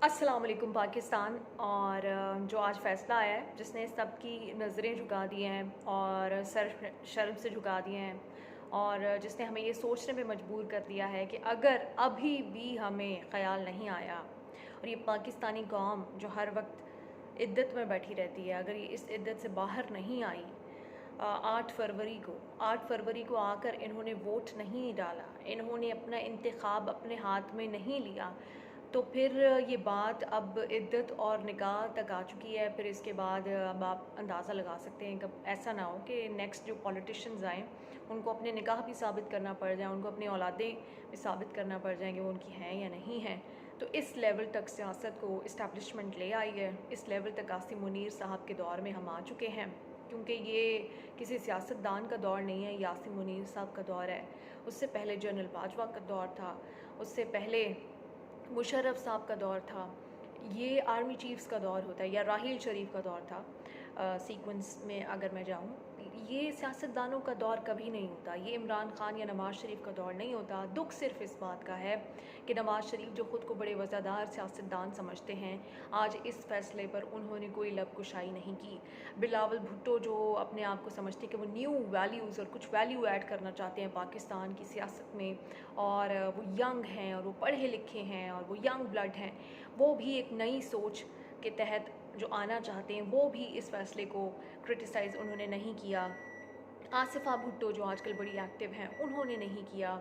अस्सलाम वालेकुम पाकिस्तान। और जो आज फ़ैसला आया है जिसने सबकी नज़रें झुका दी हैं और सर शर्म से झुका दिए हैं और जिसने हमें ये सोचने पे मजबूर कर दिया है कि अगर अभी भी हमें ख़याल नहीं आया और ये पाकिस्तानी कौम जो हर वक्त इद्दत में बैठी रहती है, अगर ये इस इद्दत से बाहर नहीं आई 8 फरवरी को आकर इन्होंने वोट नहीं डाला, इन्होंने अपना इंतखाब अपने हाथ में नहीं लिया, तो फिर ये बात अब इद्दत और निकाह तक आ चुकी है। फिर इसके बाद अब आप अंदाज़ा लगा सकते हैं कब ऐसा ना हो कि नेक्स्ट जो पॉलिटिशियंस आएँ उनको अपने निकाह भी साबित करना पड़ जाए, उनको अपनी औलादें भी साबित करना पड़ जाए कि वो उनकी हैं या नहीं हैं। तो इस लेवल तक सियासत को इस्टेब्लिशमेंट ले आई है, इस लेवल तक आसिम मुनीर साहब के दौर में हम आ चुके हैं, क्योंकि ये किसी सियासतदान का दौर नहीं है, ये आसिम मुनीर साहब का दौर है। उससे पहले जनरल बाजवा का दौर था, उससे पहले मुशर्रफ साहब का दौर था, ये आर्मी चीफ्स का दौर होता है, या राहील शरीफ का दौर था। सीक्वेंस में अगर मैं जाऊँ, ये सियासतदानों का दौर कभी नहीं होता, ये इमरान खान या नवाज़ शरीफ का दौर नहीं होता। दुख सिर्फ इस बात का है कि नवाज़ शरीफ जो ख़ुद को बड़े वज़ादार सियासतदान समझते हैं, आज इस फ़ैसले पर उन्होंने कोई लब कुशाई नहीं की। बिलावल भुट्टो जो अपने आप को समझते हैं कि वो न्यू वैल्यूज़ और कुछ वैल्यू ऐड करना चाहते हैं पाकिस्तान की सियासत में, और वो यंग हैं और वो पढ़े लिखे हैं और वो यंग ब्लड हैं, वो भी एक नई सोच के तहत जो आना चाहते हैं, वो भी इस फ़ैसले को क्रिटिसाइज़ उन्होंने नहीं किया। आसिफ़ा भुट्टो जो आजकल बड़ी एक्टिव हैं, उन्होंने नहीं किया।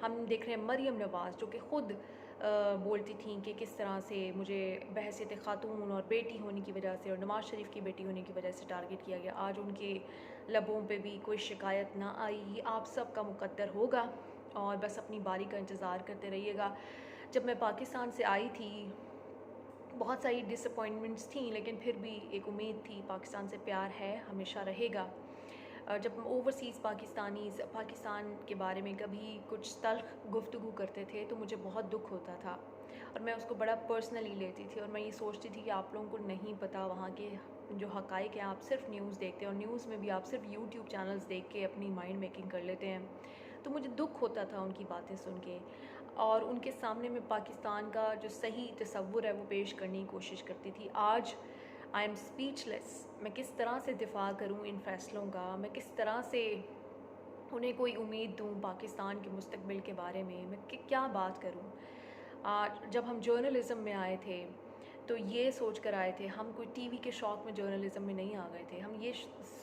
हम देख रहे हैं मरियम नवाज़ जो कि ख़ुद बोलती थी कि किस तरह से मुझे बहैसियत ख़ातून और बेटी होने की वजह से और नवाज़ शरीफ की बेटी होने की वजह से टारगेट किया गया। आज उनके लबों पे भी कोई शिकायत ना आई। ये आप सब का मुकद्दर होगा और बस अपनी बारी का इंतज़ार करते रहिएगा। जब मैं पाकिस्तान से आई थी, बहुत सारी डिसअपॉइंटमेंट्स थी, लेकिन फिर भी एक उम्मीद थी, पाकिस्तान से प्यार है, हमेशा रहेगा। जब हम ओवरसीज़ पाकिस्तानीज़ पाकिस्तान के बारे में कभी कुछ तल्ख़ गुफ्तगू करते थे तो मुझे बहुत दुख होता था और मैं उसको बड़ा पर्सनली लेती थी, और मैं ये सोचती थी कि आप लोगों को नहीं पता वहाँ के जो हक़ाइक़ हैं। आप सिर्फ न्यूज़ देखते हैं और न्यूज़ में भी आप सिर्फ यूट्यूब चैनल्स देख के अपनी माइंड मेकिंग कर लेते हैं। तो मुझे दुख होता था उनकी बातें सुन के, और उनके सामने मैं पाकिस्तान का जो सही तसव्वुर है वो पेश करने की कोशिश करती थी। आज आई एम स्पीचलेस। मैं किस तरह से दिफा करूँ इन फ़ैसलों का, मैं किस तरह से उन्हें कोई उम्मीद दूँ पाकिस्तान के मुस्तकबिल के बारे में, मैं क्या बात करूँ। आज जब हम जर्नलिज़म में आए थे तो ये सोच कर आए थे, हम कोई टीवी के शौक़ में जर्नलिज़म में नहीं आ गए थे। हम ये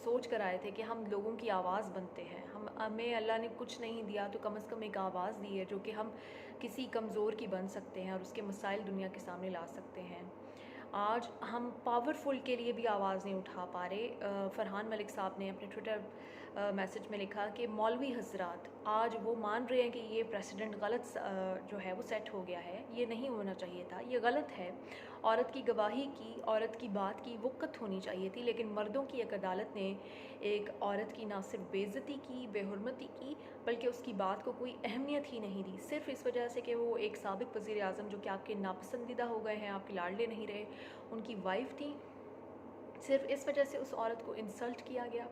सोच कर आए थे कि हम लोगों की आवाज़ बनते हैं। हमें अल्लाह ने कुछ नहीं दिया तो कम से कम एक आवाज़ दी है जो कि हम किसी कमज़ोर की बन सकते हैं और उसके मसाइल दुनिया के सामने ला सकते हैं। आज हम पावरफुल के लिए भी आवाज़ नहीं उठा पा रहे। फ़रहान मलिक साहब ने अपने ट्विटर मैसेज में लिखा कि मौलवी हज़रात आज वो मान रहे हैं कि ये प्रेसिडेंट गलत जो है वो सेट हो गया है, ये नहीं होना चाहिए था, ये गलत है। औरत की गवाही की, औरत की बात की वक़्त होनी चाहिए थी, लेकिन मर्दों की एक अदालत ने एक औरत की ना सिर्फ बेइज्जती की, बेहुरमती की, बल्कि उसकी बात को कोई अहमियत ही नहीं दी, सिर्फ़ इस वजह से कि वो एक साबिक़ वज़ीर-ए-आज़म जो कि आपके नापसंदीदा हो गए हैं, आपके लाडले नहीं रहे, उनकी वाइफ़ थी। सिर्फ़ इस वजह से उस औरत को इंसल्ट किया गया।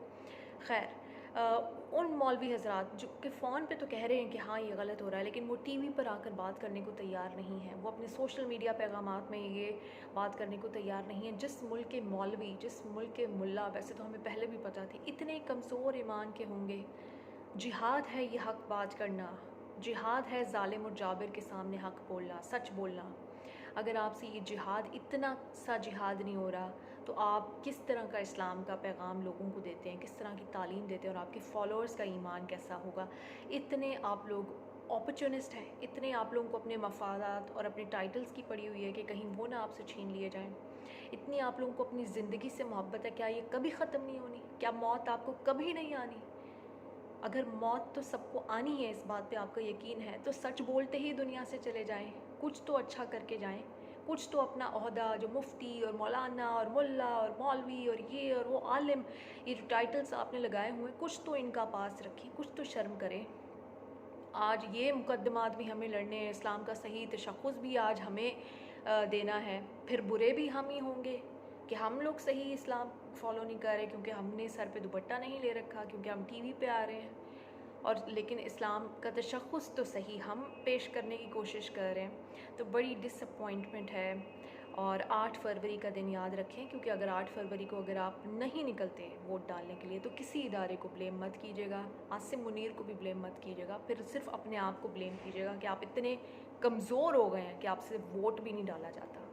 ख़ैर, उन मौलवी हज़रात जो कि फ़ोन पे तो कह रहे हैं कि हाँ ये गलत हो रहा है, लेकिन वो टीवी पर आकर बात करने को तैयार नहीं हैं। वो अपने सोशल मीडिया पैगामात में ये बात करने को तैयार नहीं हैं। जिस मुल्क के मौलवी, जिस मुल्क के मुल्ला, वैसे तो हमें पहले भी पता थी, इतने कमज़ोर ईमान के होंगे। जिहाद है ये हक़ बात करना, जिहाद है ज़ालिम और जाबिर के सामने हक़ बोलना, सच बोलना। अगर आपसे ये जिहाद, इतना सा जिहाद नहीं हो रहा, तो आप किस तरह का इस्लाम का पैगाम लोगों को देते हैं, किस तरह की तालीम देते हैं, और आपके फॉलोअर्स का ईमान कैसा होगा। इतने आप लोग अपॉर्चुनिस्ट हैं, इतने आप लोगों को अपने मफादात और अपने टाइटल्स की पड़ी हुई है कि कहीं वो ना आपसे छीन लिए जाएं। इतनी आप लोगों को अपनी ज़िंदगी से मोहब्बत है, क्या ये कभी ख़त्म नहीं होनी? क्या मौत आपको कभी नहीं आनी? अगर मौत तो सबको आनी है, इस बात पे आपका यकीन है, तो सच बोलते ही दुनिया से चले जाएं, कुछ तो अच्छा करके जाएं, कुछ तो अपना ओहदा जो मुफ्ती और मौलाना और मुल्ला और मौलवी और ये और वो आलिम, ये जो टाइटल्स आपने लगाए हुए हैं, कुछ तो इनका पास रखें, कुछ तो शर्म करें। आज ये मुकद्दमात भी हमें लड़ने हैं, इस्लाम का सही तशख़्ख़ुस भी आज हमें देना है, फिर बुरे भी हम ही होंगे कि हम लोग सही इस्लाम फ़ॉलो नहीं कर रहे, क्योंकि हमने सर पे दुपट्टा नहीं ले रखा, क्योंकि हम टीवी पे आ रहे हैं। और लेकिन इस्लाम का तशख़्ख़ुस तो सही हम पेश करने की कोशिश कर रहे हैं, तो बड़ी डिसअपॉइंटमेंट है। और 8 फरवरी का दिन याद रखें, क्योंकि अगर 8 फरवरी को अगर आप नहीं निकलते वोट डालने के लिए तो किसी इदारे को ब्लेम मत कीजिएगा, आसिम मुनीर को भी ब्लेम मत कीजिएगा, फिर सिर्फ अपने आप को ब्लेम कीजिएगा कि आप इतने कमज़ोर हो गए हैं कि आपसे वोट भी नहीं डाला जाता।